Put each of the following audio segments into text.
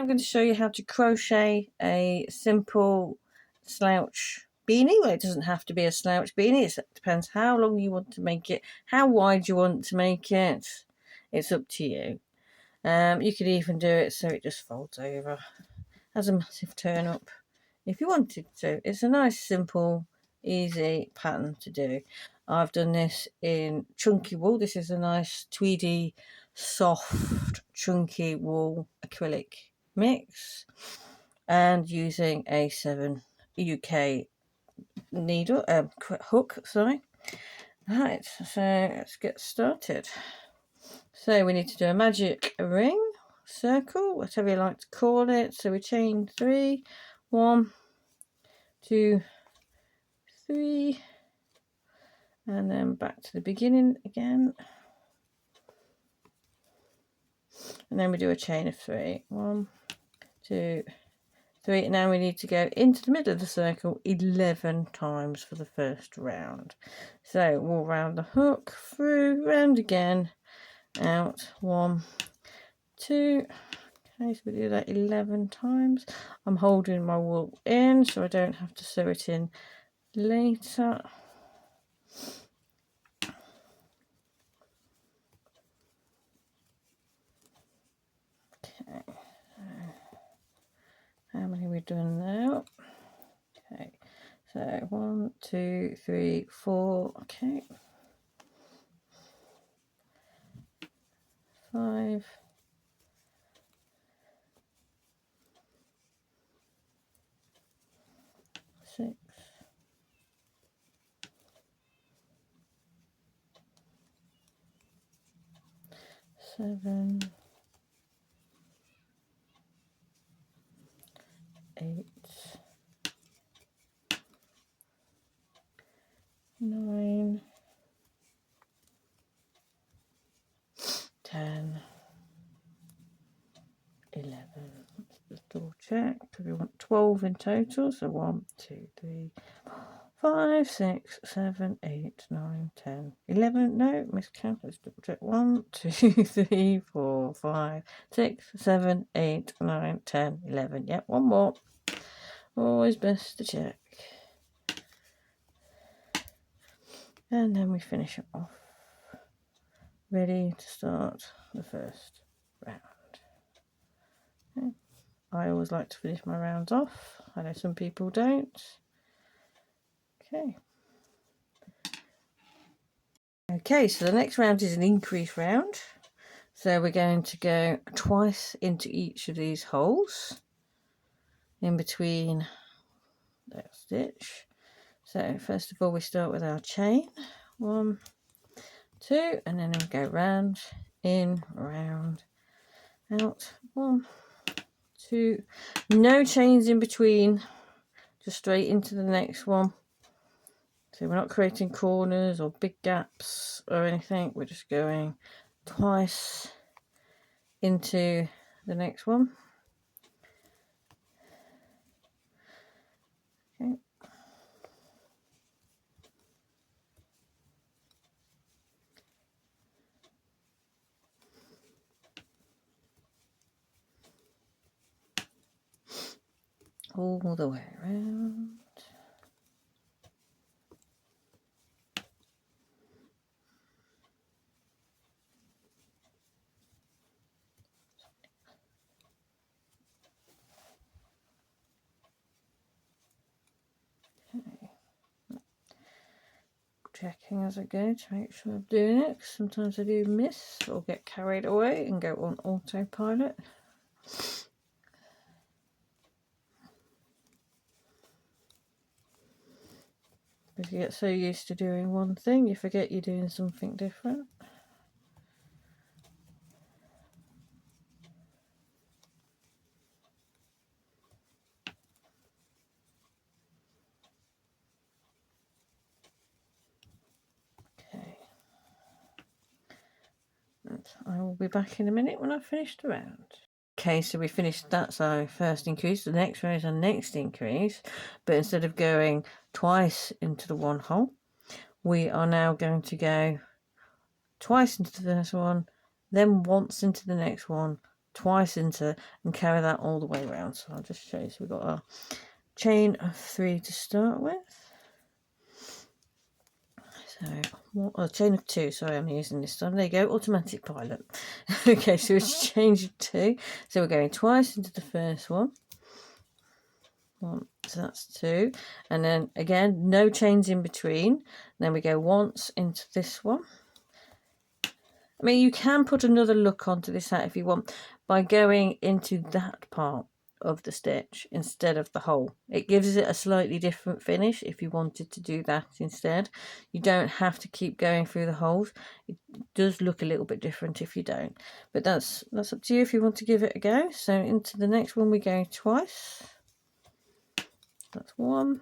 I'm going to show you how to crochet a simple slouch beanie. Well, it doesn't have to be a slouch beanie. It depends how long you want to make it, how wide you want to make it. It's up to you. You could even do it so it just folds over. Has a massive turn up if you wanted to. It's a nice, simple, easy pattern to do. I've done this in chunky wool. This is a nice tweedy, soft, chunky wool acrylic mix, and using a 7 UK needle hook. Sorry. Right, so let's get started. So we need to do a magic ring, circle, whatever you like to call it. So we chain 3, 1, 2, 3, and then back to the beginning again, and then we do a chain of 3, 1, 2, 3. Now we need to go into the middle of the circle 11 times for the first round. So we'll round the hook through, round again, out, 1, 2. Okay, so we do that 11 times. I'm holding my wool in so I don't have to sew it in later. Okay, how many are we doing now? Okay, so 1, 2, 3, 4. Okay, 5, 6, 7, 8, 9, 10, 11. Let's just double check because we want 12 in total. So 1, 2, 3, 5, 6, 7, 8, 9, 10, 11. No, miscount. Let's double check. 1, 2, 3, 4, 5, 6, 7, 8, 9, 10, 11. Yep, one more. Always best to check. And then we finish it off. Ready to start the first round. Okay. I always like to finish my rounds off. I know some people don't. Okay. Okay, so the next round is an increase round. So we're going to go twice into each of these holes in between that stitch. So first of all we start with our chain. 1, 2, and then we go round, in, round, out. 1, 2. No chains in between, just straight into the next one. So we're not creating corners or big gaps or anything. We're just going twice into the next one. Okay. All the way around. Okay. Checking as I go to make sure I'm doing it, because sometimes I do miss or get carried away and go on autopilot. Because you get so used to doing one thing, you forget you're doing something different. Okay. And I will be back in a minute when I've finished the round. Okay, so we finished, that's our first increase. The next row is our next increase, but instead of going twice into the one hole, we are now going to go twice into the first one, then once into the next one, twice into and carry that all the way around. So I'll just show you. So we've got our chain of 3 to start with. So a chain of 2, sorry, I'm using this time. There you go, automatic pilot. Okay, so it's change of 2. So we're going twice into the first one. So that's 2. And then again, no chains in between. Then we go once into this one. I mean, you can put another look onto this hat if you want by going into that part of the stitch instead of the hole. It gives it a slightly different finish if you wanted to do that instead. You don't have to keep going through the holes. It does look a little bit different if you don't, but that's up to you if you want to give it a go. So into the next one we go twice. That's 1,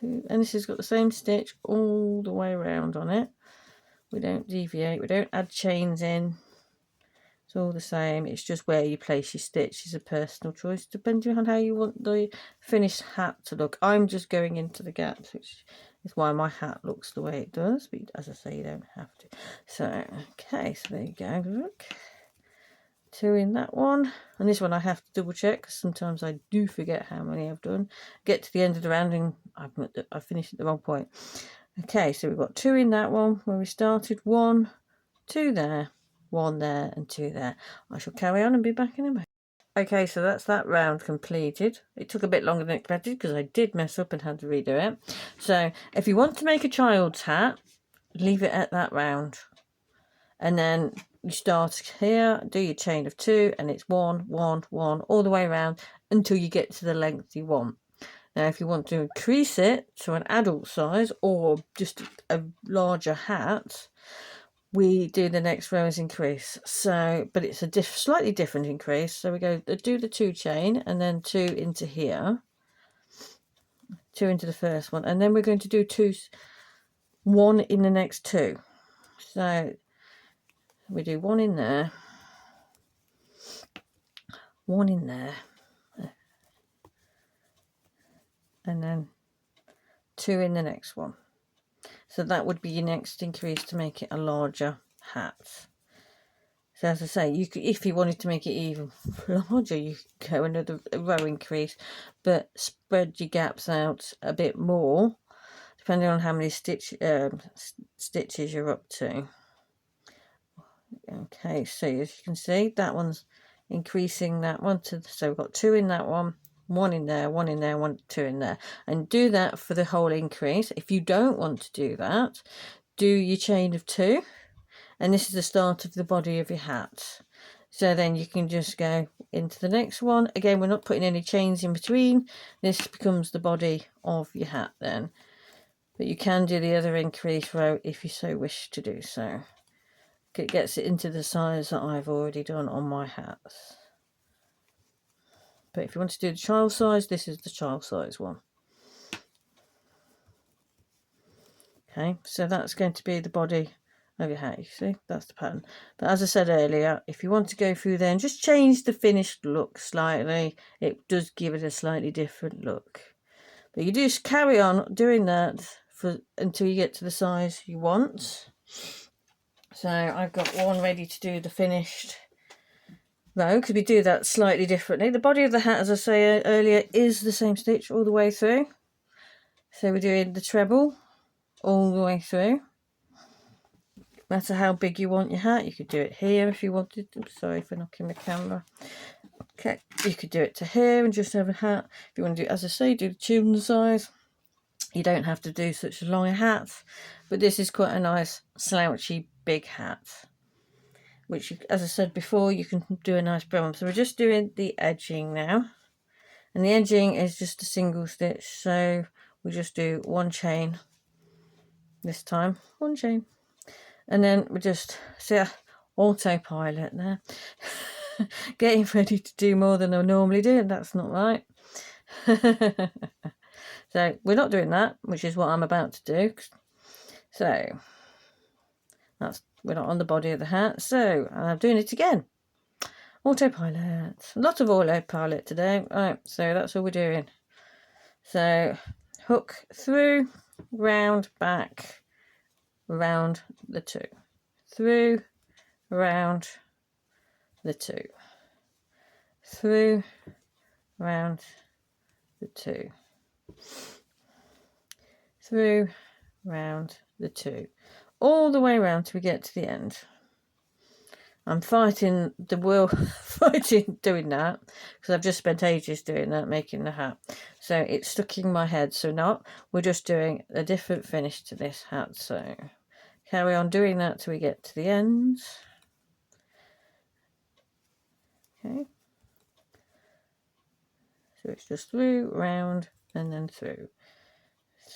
2, and this has got the same stitch all the way around on it. We don't deviate, we don't add chains in. It's all the same. It's just where you place your stitch is a personal choice depending on how you want the finished hat to look. I'm just going into the gaps, which is why my hat looks the way it does, but as I say, you don't have to. So okay, so there you go. Look, 2 in that one, and this one I have to double check because sometimes I do forget how many I've done. Get to the end of the round and I finished at the wrong point. Okay, so we've got 2 in that one where we started. 1, 2 there, 1 there, and 2 there. I shall carry on and be back in a moment. Okay, so that's that round completed. It took a bit longer than expected because I did mess up and had to redo it. So if you want to make a child's hat, leave it at that round, and then you start here, do your chain of 2, and it's 1, 1, 1 all the way around until you get to the length you want. Now if you want to increase it to an adult size or just a larger hat, we do the next row as increase. So but it's a slightly different increase. So we go do the 2 chain and then 2 into here, 2 into the first one, and then we're going to do 1 in the next 2. So we do 1 in there, 1 in there, and then 2 in the next one. So that would be your next increase to make it a larger hat. So as I say, you could, if you wanted to make it even larger, you could go another row increase, but spread your gaps out a bit more, depending on how many stitches you're up to. Okay, so as you can see, that one's increasing that one to, so we've got 2 in that one, 1 in there, 1 in there, 1, 2 in there, and do that for the whole increase. If you don't want to do that, do your chain of 2, and this is the start of the body of your hat. So then you can just go into the next one. Again, we're not putting any chains in between. This becomes the body of your hat then, but you can do the other increase row if you so wish to do so. It gets it into the size that I've already done on my hats. But if you want to do the child size, this is the child size one. Okay, so that's going to be the body of your hat. You see, that's the pattern. But as I said earlier, if you want to go through there and just change the finished look slightly, it does give it a slightly different look. But you just carry on doing that until you get to the size you want. So I've got one ready to do the finished row, because we do that slightly differently. The body of the hat, as I say earlier, is the same stitch all the way through. So we're doing the treble all the way through. No matter how big you want your hat, you could do it here if you wanted. I'm sorry for knocking the camera. Okay, you could do it to here and just have a hat. If you want to do, as I say, do the children's size. You don't have to do such a long hat, but this is quite a nice slouchy big hat, which, as I said before, you can do a nice brim. So we're just doing the edging now, and the edging is just a single stitch. So we just do 1 chain this time, 1 chain, and then we just see autopilot there. Getting ready to do more than I normally do, and that's not right. So we're not doing that, which is what I'm about to do. So we're not on the body of the hat, so I'm doing it again. Autopilot. A lot of autopilot today. Right, so that's all we're doing. So hook through, round, back, round the 2, through, round the 2, through, round the 2, through, round the 2, all the way around till we get to the end. I'm fighting the will, fighting doing that, because I've just spent ages doing that, making the hat. So it's stuck in my head. So now we're just doing a different finish to this hat. So carry on doing that till we get to the ends. Okay. So it's just through, round, and then through.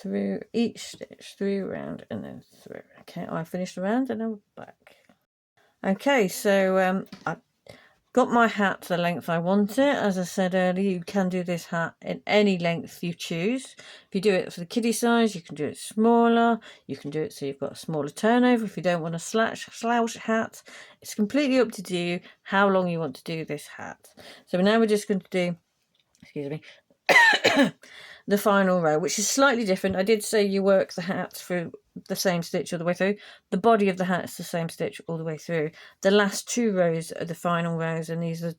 Through each stitch, through, round, and then through. Okay, I finished the round and I'm back. Okay, so I got my hat to the length I want it. As I said earlier, you can do this hat in any length you choose. If you do it for the kiddie size, you can do it smaller. You can do it so you've got a smaller turnover. If you don't want a slouch hat, it's completely up to you how long you want to do this hat. So now we're just going to do, excuse me, the final row, which is slightly different. I did say you work the hat through the same stitch all the way through. The body of the hat is the same stitch all the way through. The last 2 rows are the final rows, and these are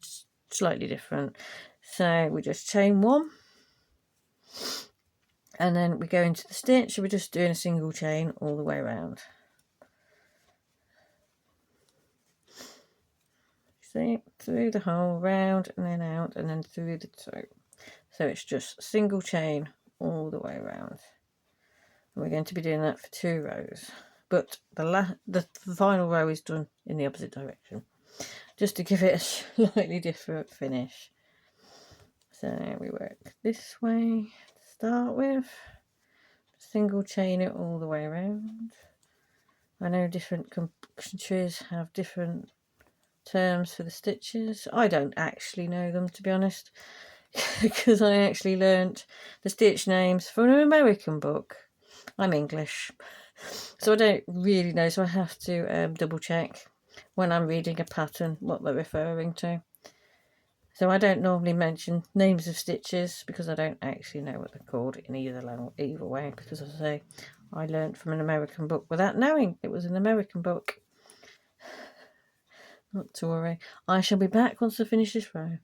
slightly different. So we just chain 1, and then we go into the stitch. We're just doing a single chain all the way around. See, through the hole, round, and then out, and then through the toe. So it's just single chain all the way around. And we're going to be doing that for 2 rows. But the final row is done in the opposite direction, just to give it a slightly different finish. So we work this way to start with. Single chain it all the way around. I know different countries have different terms for the stitches. I don't actually know them, to be honest, because I actually learnt the stitch names from an American book. I'm English, so I don't really know, so I have to double check when I'm reading a pattern what they're referring to. So I don't normally mention names of stitches because I don't actually know what they're called in either way, because as I say, I learnt from an American book without knowing it was an American book. Not to worry. I shall be back once I finish this row.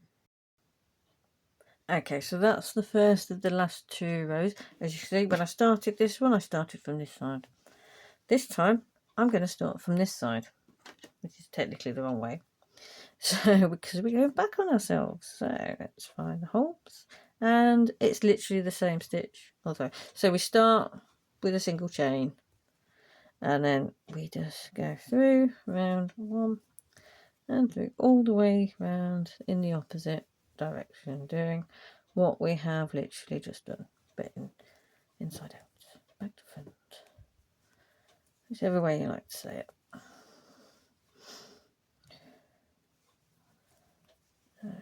Okay, so that's the first of the last 2 rows. As you see, when I started this one, I started from this side. This time, I'm going to start from this side, which is technically the wrong way. So, because we're going back on ourselves. So, let's find the holes. And it's literally the same stitch. Also, so we start with a single chain. And then we just go through, round 1, and through all the way round in the opposite direction, doing what we have literally just done, but inside out, back to front, whichever way you like to say it. Okay.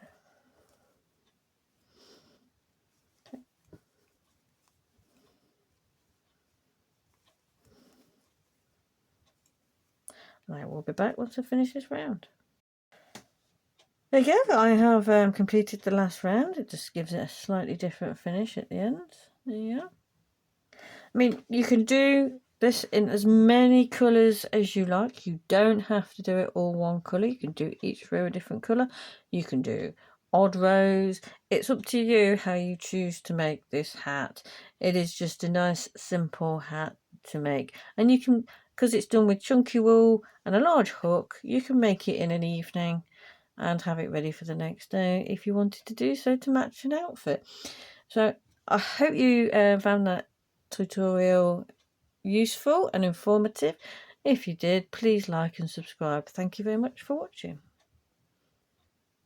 I will be back once I finish this round. There you go, I have completed the last round. It just gives it a slightly different finish at the end. There you go. I mean, you can do this in as many colours as you like. You don't have to do it all one colour. You can do each row a different colour. You can do odd rows. It's up to you how you choose to make this hat. It is just a nice simple hat to make, and you can, because it's done with chunky wool and a large hook, you can make it in an evening and have it ready for the next day if you wanted to do so to match an outfit. So I hope you found that tutorial useful and informative. If you did, please like and subscribe. Thank you very much for watching.